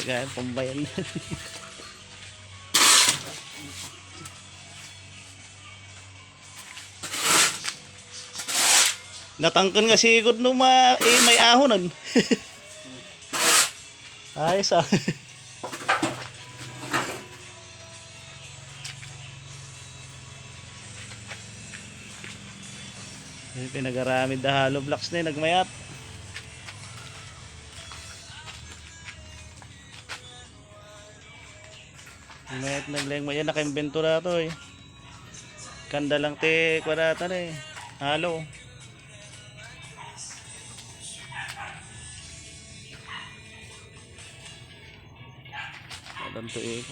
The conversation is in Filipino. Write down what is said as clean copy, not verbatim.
Kaya pambayan. Natangkan nga sigod no may ahonan. Ayos ah. Pinagaramid na hollow blocks na nagmayat. Mayat nagleng mo yan, naka-invento na to eh. Kanda lang te kwadata na eh. Halo. Alam to eh,